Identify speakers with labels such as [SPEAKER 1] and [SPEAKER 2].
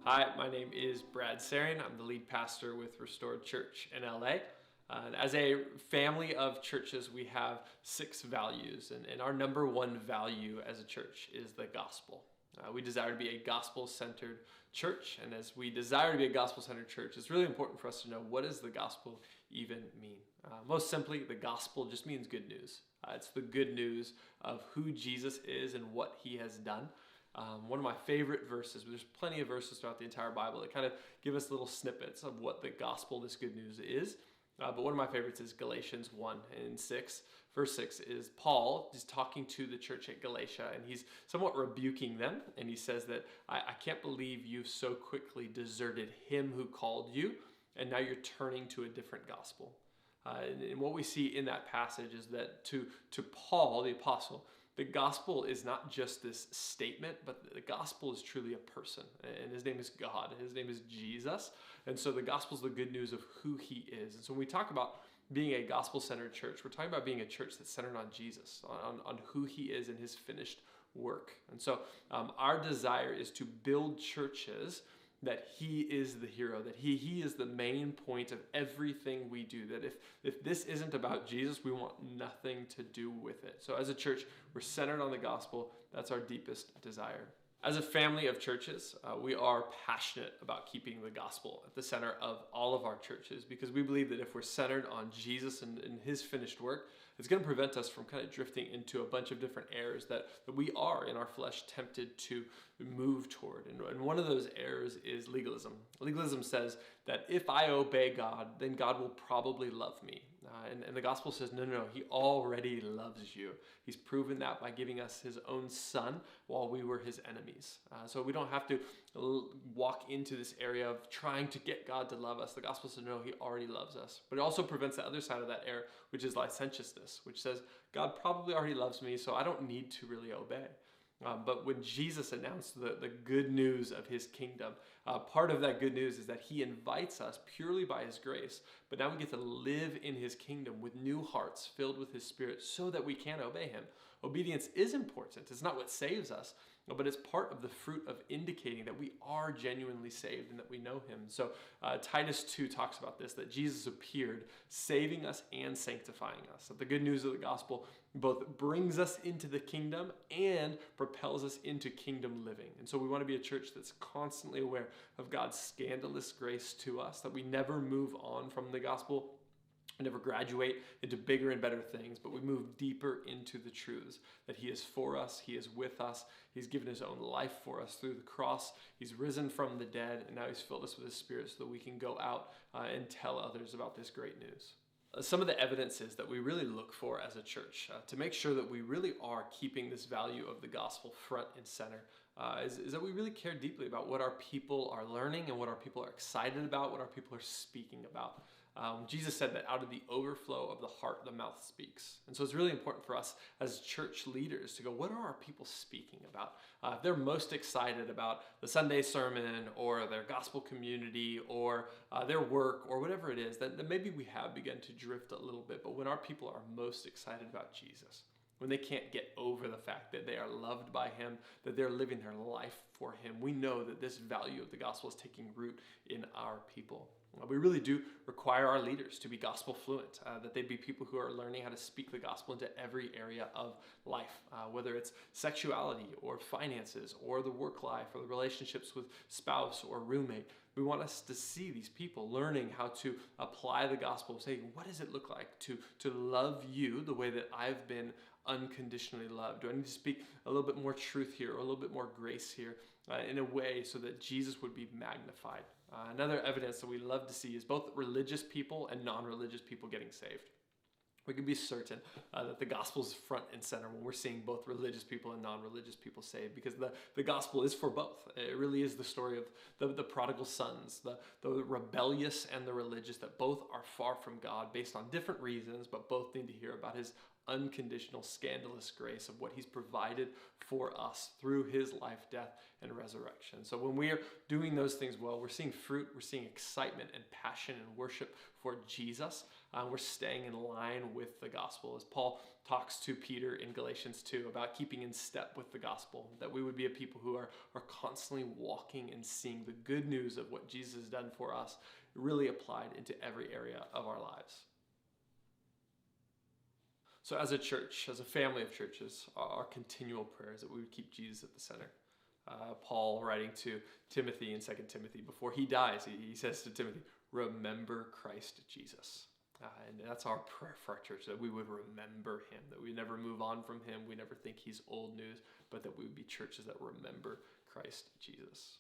[SPEAKER 1] Hi, my name is Brad Sarian. I'm the lead pastor with Restored Church in LA. And as a family of churches, we have 6 values, and our number one value as a church is the gospel. We desire to be a gospel-centered church, and as we desire to be a gospel-centered church, it's really important for us to know, what does the gospel even mean? Most simply, the gospel just means good news. It's the good news of who Jesus is and what he has done. One of my favorite verses, there's plenty of verses throughout the entire Bible that kind of give us little snippets of what the gospel, this good news is. But one of my favorites is Galatians 1:6. Verse 6 is Paul is talking to the church at Galatia, and he's somewhat rebuking them. And he says that, I can't believe you've so quickly deserted him who called you, and now you're turning to a different gospel. And what we see in that passage is that to Paul, the apostle, the gospel is not just this statement, but the gospel is truly a person. And his name is God. His name is Jesus. And so the gospel is the good news of who he is. And so when we talk about being a gospel-centered church, we're talking about being a church that's centered on Jesus, on who he is and his finished work. And so our desire is to build churches that he is the hero, that he is the main point of everything we do, that if this isn't about Jesus, we want nothing to do with it. So as a church, we're centered on the gospel. That's our deepest desire. As a family of churches, we are passionate about keeping the gospel at the center of all of our churches, because we believe that if we're centered on Jesus and his finished work, it's going to prevent us from kind of drifting into a bunch of different errors that we are in our flesh tempted to move toward. And one of those errors is legalism. Legalism says that if I obey God, then God will probably love me. And the gospel says, no, he already loves you. He's proven that by giving us his own son while we were his enemies. So we don't have to walk into this area of trying to get God to love us. The gospel says, no, he already loves us. But it also prevents the other side of that error, which is licentiousness, which says, God probably already loves me, so I don't need to really obey. But when Jesus announced the good news of his kingdom, part of that good news is that he invites us purely by his grace, but now we get to live in his kingdom with new hearts filled with his spirit so that we can obey him. Obedience is important. It's not what saves us, but it's part of the fruit of indicating that we are genuinely saved and that we know him. So Titus 2 talks about this, that Jesus appeared saving us and sanctifying us. That the good news of the gospel both brings us into the kingdom and propels us into kingdom living. And so we want to be a church that's constantly aware of God's scandalous grace to us, that we never move on from the gospel, we never graduate into bigger and better things, but we move deeper into the truths that he is for us, he is with us, he's given his own life for us through the cross, he's risen from the dead, and now he's filled us with his spirit so that we can go out and tell others about this great news. Some of the evidences that we really look for as a church to make sure that we really are keeping this value of the gospel front and center is that we really care deeply about what our people are learning and what our people are excited about, what our people are speaking about. Jesus said that out of the overflow of the heart, the mouth speaks. And so it's really important for us as church leaders to go, what are our people speaking about? If they're most excited about the Sunday sermon or their gospel community or their work or whatever it is, then maybe we have begun to drift a little bit. But when our people are most excited about Jesus, when they can't get over the fact that they are loved by him, that they're living their life for him, we know that this value of the gospel is taking root in our people. We really do require our leaders to be gospel fluent, that they be people who are learning how to speak the gospel into every area of life, whether it's sexuality or finances or the work life or the relationships with spouse or roommate. We want us to see these people learning how to apply the gospel, saying, what does it look like to love you the way that I've been unconditionally loved? Do I need to speak a little bit more truth here or a little bit more grace here in a way so that Jesus would be magnified? Another evidence that we love to see is both religious people and non-religious people getting saved. We can be certain that the gospel is front and center when we're seeing both religious people and non-religious people saved, because the gospel is for both. It really is the story of the prodigal sons, the rebellious and the religious, that both are far from God based on different reasons, but both need to hear about his unconditional, scandalous grace of what he's provided for us through his life, death, and resurrection. So when we are doing those things well, we're seeing fruit, we're seeing excitement and passion and worship for Jesus. We're staying in line with the gospel. As Paul talks to Peter in Galatians 2 about keeping in step with the gospel, that we would be a people who are constantly walking and seeing the good news of what Jesus has done for us really applied into every area of our lives. So as a church, as a family of churches, our continual prayer is that we would keep Jesus at the center. Paul, writing to Timothy in 2 Timothy, before he dies, he says to Timothy, remember Christ Jesus. And that's our prayer for our church, that we would remember him, that we never move on from him, we never think he's old news, but that we would be churches that remember Christ Jesus.